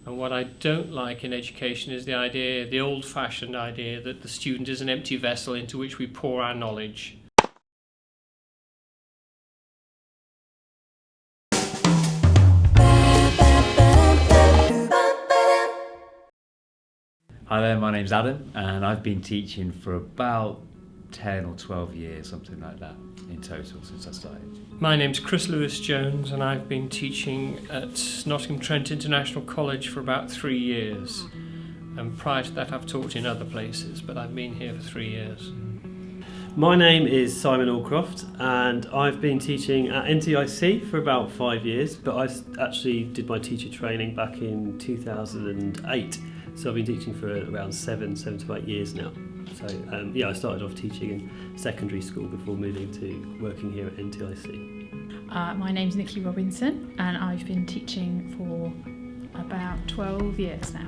And what I don't like in education is the old-fashioned idea that the student is an empty vessel into which we pour our knowledge. Hi there, my name's Adam and I've been teaching for about 10 or 12 years, something like that in total since I started. My name's Chris Lewis-Jones and I've been teaching at Nottingham Trent International College for about 3 years. And prior to that I've taught in other places, but I've been here for 3 years. My name is Simon Allcroft and I've been teaching at NTIC for about 5 years, but I actually did my teacher training back in 2008. So I've been teaching for around 7 to 8 years now. So I started off teaching in secondary school before moving to working here at NTIC. My name's Nikki Robinson and I've been teaching for about 12 years now.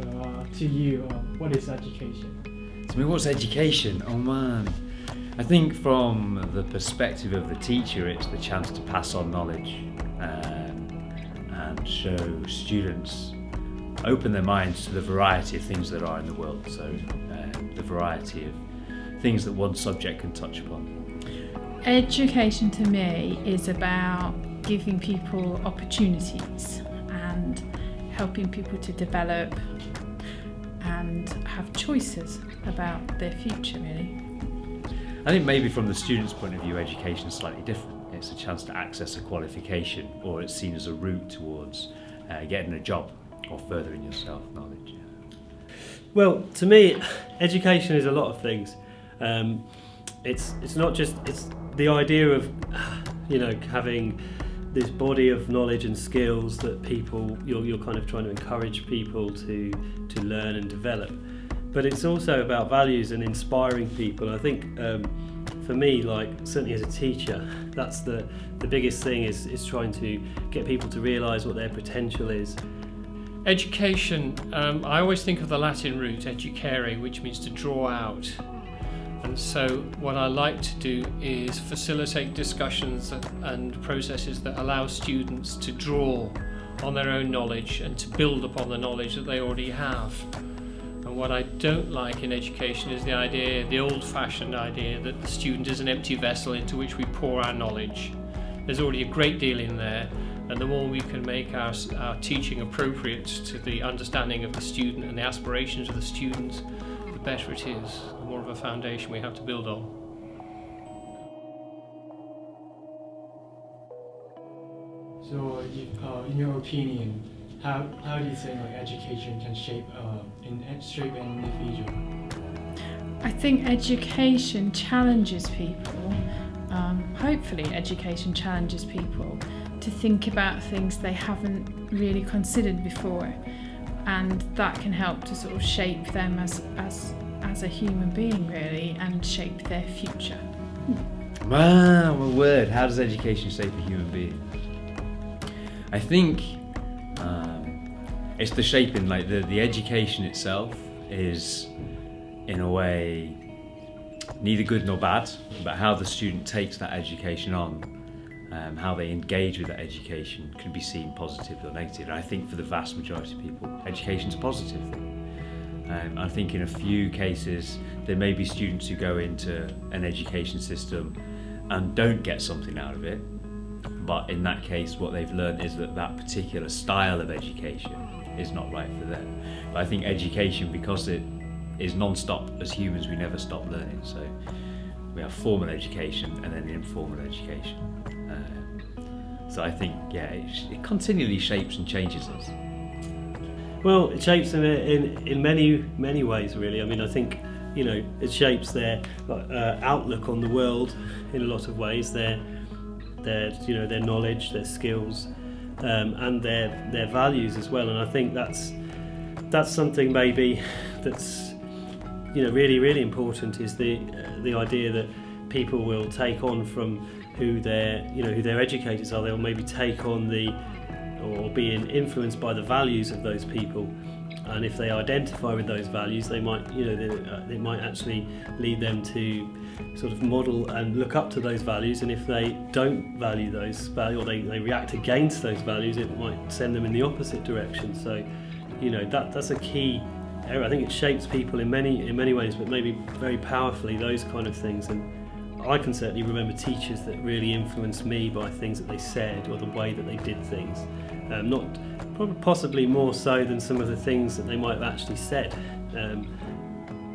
So to you, what is education? To me, what's education? Oh man. I think from the perspective of the teacher, it's the chance to pass on knowledge and show students, open their minds to the variety of things that are in the world. So the variety of things that one subject can touch upon. Education to me is about giving people opportunities and helping people to develop and have choices about their future, really. I think maybe from the student's point of view, education is slightly different. It's a chance to access a qualification, or it's seen as a route towards getting a job or furthering your self-knowledge. Well, to me, education is a lot of things. It's not just, it's the idea of having this body of knowledge and skills that people, you're kind of trying to encourage people to learn and develop. But it's also about values and inspiring people. I think for me, certainly as a teacher, that's the biggest thing is trying to get people to realise what their potential is. Education, I always think of the Latin root, educere, which means to draw out. And so what I like to do is facilitate discussions and processes that allow students to draw on their own knowledge and to build upon the knowledge that they already have. And what I don't like in education is the old-fashioned idea that the student is an empty vessel into which we pour our knowledge. There's already a great deal in there, and the more we can make our teaching appropriate to the understanding of the student and the aspirations of the student, the better it is, the more of a foundation we have to build on. So in your opinion, how do you think education can shape an individual? I think education challenges people, hopefully education challenges people to think about things they haven't really considered before, and that can help to sort of shape them as a human being, really, and shape their future. Wow, my word, how does education shape a human being? I think it's the shaping, the education itself is in a way neither good nor bad, but how the student takes that education on, how they engage with that education can be seen positive or negative. And I think for the vast majority of people, education's a positive thing. I think in a few cases there may be students who go into an education system and don't get something out of it, but in that case what they've learned is that particular style of education is not right for them. But I think education, because it is non-stop, as humans we never stop learning, so we have formal education and then informal education. So I think it continually shapes and changes us. Well, it shapes them in many ways, really. I mean, I think it shapes their outlook on the world in a lot of ways. Their knowledge, their skills, and their values as well. And I think that's something maybe that's really important, is the idea that people will take on from who their educators are. They'll maybe take on or being influenced by the values of those people, and if they identify with those values, they might, it might actually lead them to sort of model and look up to those values. And if they don't value those values, or they react against those values, it might send them in the opposite direction. So, that's a key area. I think it shapes people in many ways, but maybe very powerfully, those kind of things. And I can certainly remember teachers that really influenced me by things that they said or the way that they did things. Possibly more so than some of the things that they might have actually said.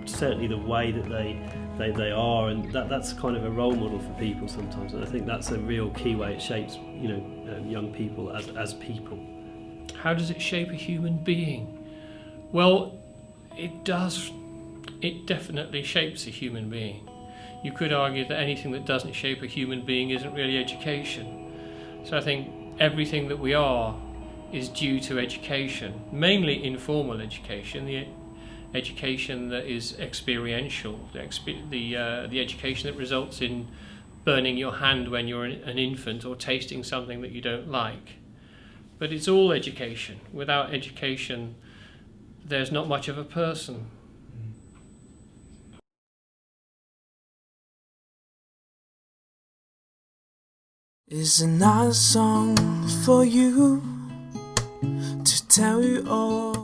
Certainly the way that they are, and that's kind of a role model for people sometimes. And I think that's a real key way it shapes, young people as people. How does it shape a human being? Well, it does. It definitely shapes a human being. You could argue that anything that doesn't shape a human being isn't really education. So I think everything that we are is due to education, mainly informal education, the education that is experiential, the education that results in burning your hand when you're an infant or tasting something that you don't like. But it's all education. Without education, there's not much of a person. Is another song for you to tell you all.